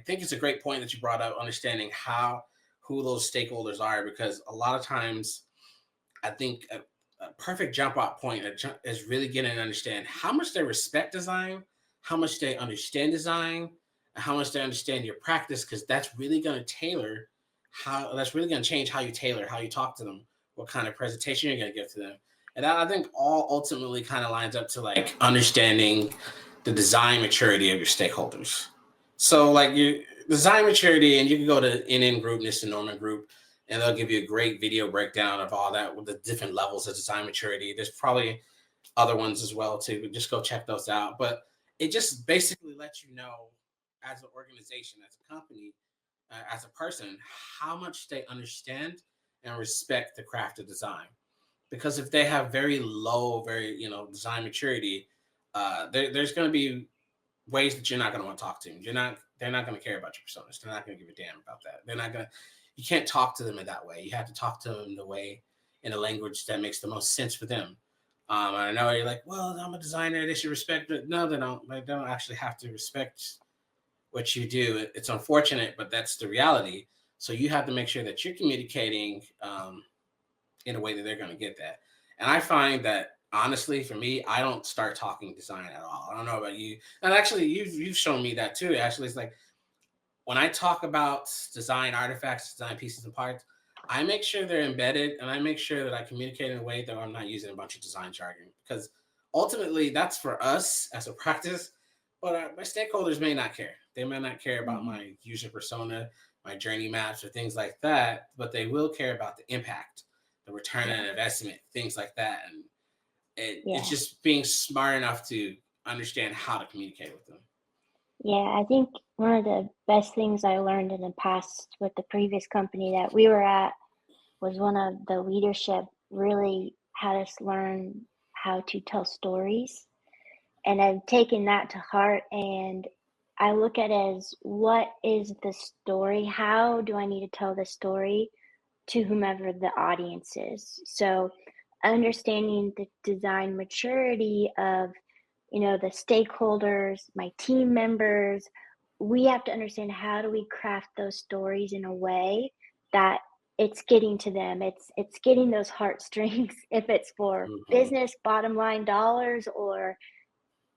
think it's a great point that you brought up, understanding who those stakeholders are, because a lot of times I think a perfect jump out point is really getting to understand how much they respect design, how much they understand design, and how much they understand your practice, because that's really going to change how you tailor, how you talk to them, what kind of presentation you're going to give to them. And that, I think, all ultimately kind of lines up to like understanding the design maturity of your stakeholders. So like your design maturity, and you can go to NN Group, Nista Norman Group, and they'll give you a great video breakdown of all that with the different levels of design maturity. There's probably other ones as well too, but just go check those out. But it just basically lets you know, as an organization, as a company, as a person, how much they understand and respect the craft of design. Because if they have very low, very design maturity, there's going to be ways that you're not going to want to talk to them. They're not going to care about your personas. They're not going to give a damn about that. They're not going to. You can't talk to them in that way. You have to talk to them in a language that makes the most sense for them. I know you're like, well, I'm a designer. They should respect it. No, they don't. They don't actually have to respect what you do. It's unfortunate, but that's the reality. So you have to make sure that you're communicating in a way that they're going to get that. And I find that, honestly, for me, I don't start talking design at all. I don't know about you. And actually, you've shown me that too. Actually, it's like when I talk about design artifacts, design pieces and parts, I make sure they're embedded, and I make sure that I communicate in a way that I'm not using a bunch of design jargon, because ultimately that's for us as a practice. But my stakeholders may not care. They may not care about my user persona, my journey maps, or things like that, but they will care about the impact, the return on investment, things like that. And it's just being smart enough to understand how to communicate with them. Yeah, I think one of the best things I learned in the past with the previous company that we were at was one of the leadership really had us learn how to tell stories. And I've taken that to heart, and I look at it as, what is the story? How do I need to tell the story to whomever the audience is? So understanding the design maturity of the stakeholders, my team members, we have to understand, how do we craft those stories in a way that it's getting to them, it's getting those heartstrings, if it's for business bottom line dollars, or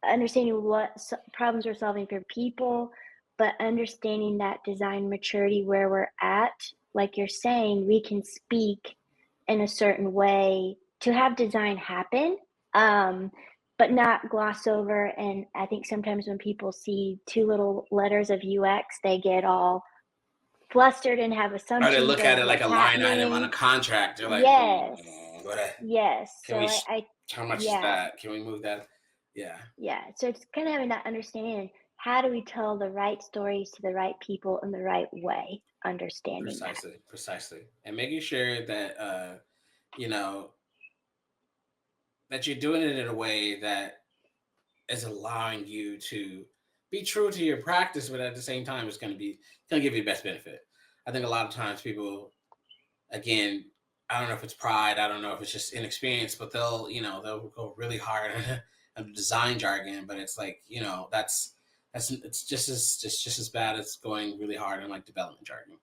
understanding what problems we're solving for people, but understanding that design maturity where we're at. Like you're saying, we can speak in a certain way to have design happen, but not gloss over. And I think sometimes when people see two little letters of UX, they get all flustered and have Or they assumptions look at of it like what's a line item on a happening. contract. They're like, Yes. Yes. can So we, I how much is yeah. that? Can we move that? Yeah. Yeah. So it's kind of having that understanding. How do we tell the right stories to the right people in the right way? Understanding that. Precisely. And making sure that, you know, that you're doing it in a way that is allowing you to be true to your practice, but at the same time, it's going to give you the best benefit. I think a lot of times people, again, I don't know if it's pride, I don't know if it's just inexperience, but they'll go really hard on the design jargon, but it's like, it's just as bad as going really hard on like development jargon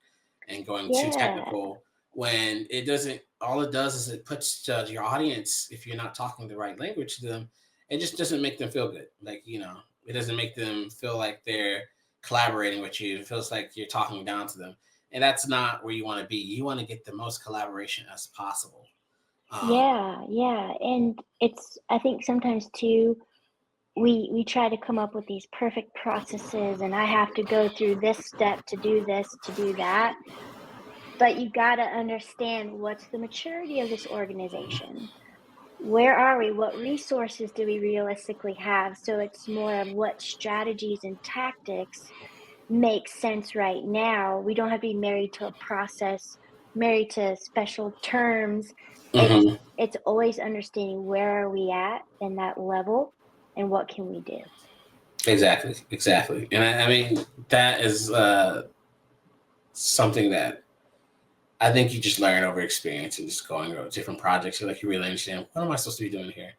and going too Yeah. technical, when it doesn't. All it does is it puts your audience, if you're not talking the right language to them, it just doesn't make them feel good. Like, it doesn't make them feel like they're collaborating with you. It feels like you're talking down to them, and that's not where you want to be. You want to get the most collaboration as possible. Yeah. And I think sometimes too, we try to come up with these perfect processes, and I have to go through this step to do this, to do that. But you got to understand, what's the maturity of this organization? Where are we? What resources do we realistically have? So it's more of what strategies and tactics make sense right now. We don't have to be married to a process, married to special terms. It's Mm-hmm. it's always understanding, where are we at in that level, and what can we do? Exactly. And I mean, that is something that I think you just learn over experience and just going over different projects. You're like, you really understand, what am I supposed to be doing here?